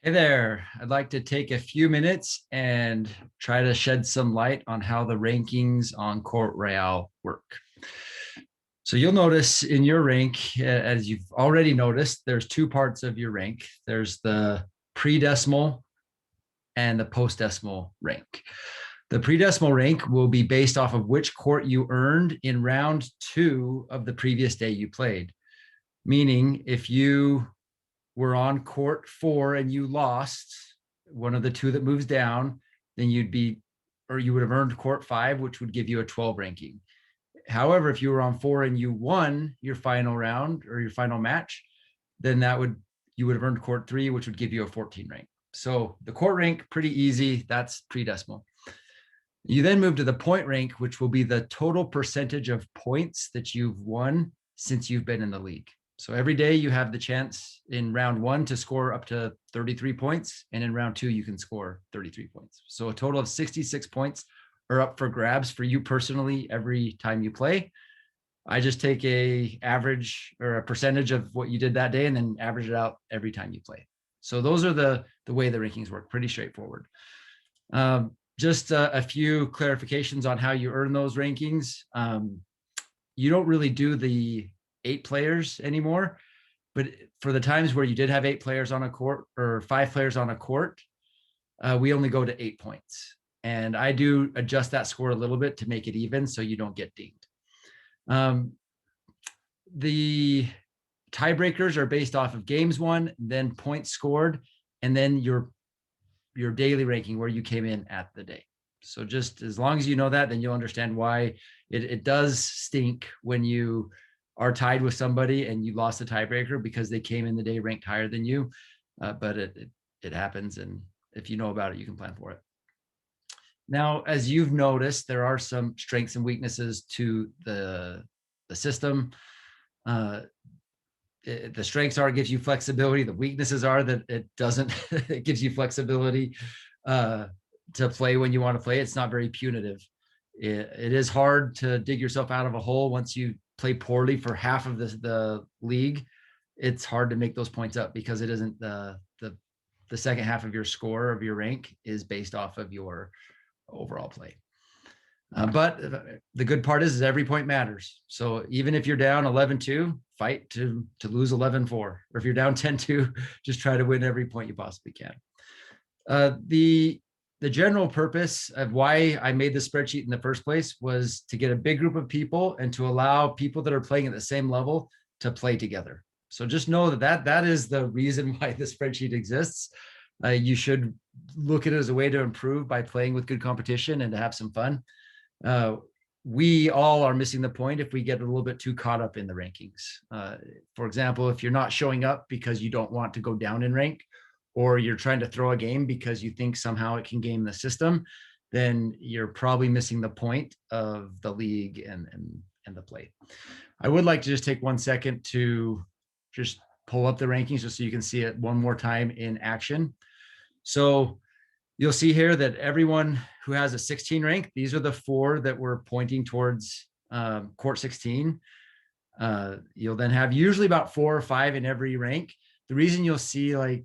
Hey there, I'd like to take a few minutes and try to shed some light on how the rankings on Court Royale work. So you'll notice in your rank, as you've already noticed, there's two parts of your rank. There's the pre-decimal and the post-decimal rank. The pre-decimal rank will be based off of which court you earned in round 2 of the previous day you played. Meaning if you were on court 4 and you lost one of the two that moves down, then you would have earned court 5, which would give you a 12 ranking. However, if you were on 4 and you won your final round or your final match, then you would have earned court 3, which would give you a 14 rank. So the court rank, pretty easy. That's pre-decimal. You then move to the point rank, which will be the total percentage of points that you've won since you've been in the league. So every day you have the chance in round 1 to score up to 33 points. And in round 2, you can score 33 points. So a total of 66 points are up for grabs for you personally every time you play. I just take a average or a percentage of what you did that day and then average it out every time you play. So those are the way the rankings work. Pretty straightforward. Just a few clarifications on how you earn those rankings. You don't really do the 8 players anymore, but for the times where you did have 8 players on a court or 5 players on a court, we only go to 8 points. And I do adjust that score a little bit to make it even so you don't get dinged. The tiebreakers are based off of games won, then points scored, and then your daily ranking where you came in at the day. So just as long as you know that, then you'll understand why it does stink when you are tied with somebody and you lost a tiebreaker because they came in the day ranked higher than you. But it happens. And if you know about it, you can plan for it. Now, as you've noticed, there are some strengths and weaknesses to the system. The strengths are it gives you flexibility. The weaknesses are that it doesn't. It gives you flexibility to play when you want to play. It's not very punitive. It is hard to dig yourself out of a hole once you play poorly for half of the league. It's hard to make those points up because it isn't the second half of your score of your rank is based off of your overall play. But the good part is every point matters. So even if you're down 11-2, fight to lose 11-4. Or if you're down 10-2, just try to win every point you possibly can. The general purpose of why I made the spreadsheet in the first place was to get a big group of people and to allow people that are playing at the same level to play together. So just know that is the reason why the spreadsheet exists. You should look at it as a way to improve by playing with good competition and to have some fun. We all are missing the point if we get a little bit too caught up in the rankings. For example, if you're not showing up because you don't want to go down in rank, or you're trying to throw a game because you think somehow it can game the system, then you're probably missing the point of the league and the play. I would like to just take 1 second to just pull up the rankings just so you can see it one more time in action. So you'll see here that everyone who has a 16 rank, these are the 4 that we're pointing towards court 16. You'll then have usually about 4 or 5 in every rank. The reason you'll see like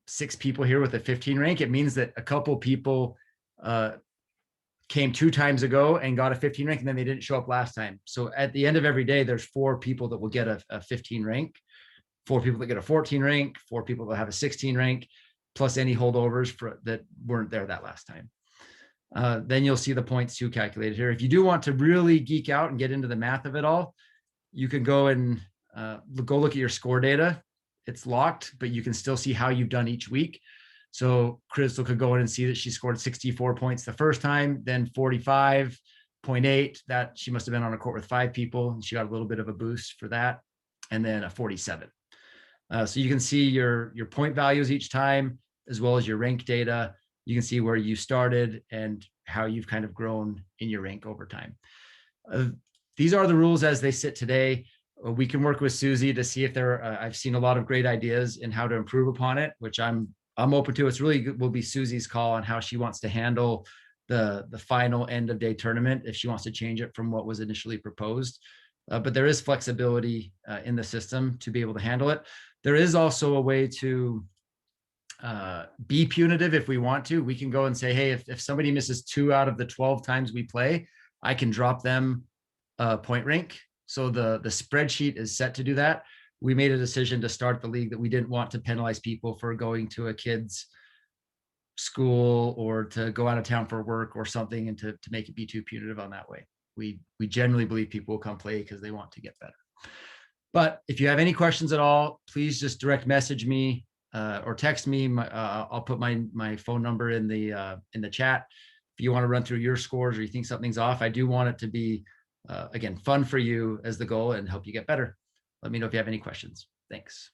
6 people here with a 15 rank, it means that a couple people came 2 times ago and got a 15 rank and then they didn't show up last time. So at the end of every day, there's 4 people that will get a 15 rank, 4 people that get a 14 rank, 4 people that have a 16 rank, plus any holdovers that weren't there that last time. Then you'll see the points too calculated here. If you do want to really geek out and get into the math of it all, you can go and go look at your score data. It's locked, but you can still see how you've done each week. So Crystal could go in and see that she scored 64 points the first time, then 45.8. That she must have been on a court with 5 people, and she got a little bit of a boost for that, and then a 47. So you can see your point values each time, as well as your rank data. You can see where you started and how you've kind of grown in your rank over time. These are the rules as they sit today. We can work with Susie to see if I've seen a lot of great ideas in how to improve upon it, which I'm open to. It's really will be Susie's call on how she wants to handle the final end of day tournament, if she wants to change it from what was initially proposed. But there is flexibility in the system to be able to handle it. There is also a way to be punitive if we want to. We can go and say, hey, if somebody misses 2 out of the 12 times we play, I can drop them a point rank. So the spreadsheet is set to do that. We made a decision to start the league that we didn't want to penalize people for going to a kid's school or to go out of town for work or something, and to make it be too punitive on that way. We generally believe people will come play because they want to get better. But if you have any questions at all, please just direct message me or text me. I'll put my phone number in the chat. If you want to run through your scores or you think something's off, I do want it to be, again, fun for you as the goal and help you get better. Let me know if you have any questions. Thanks.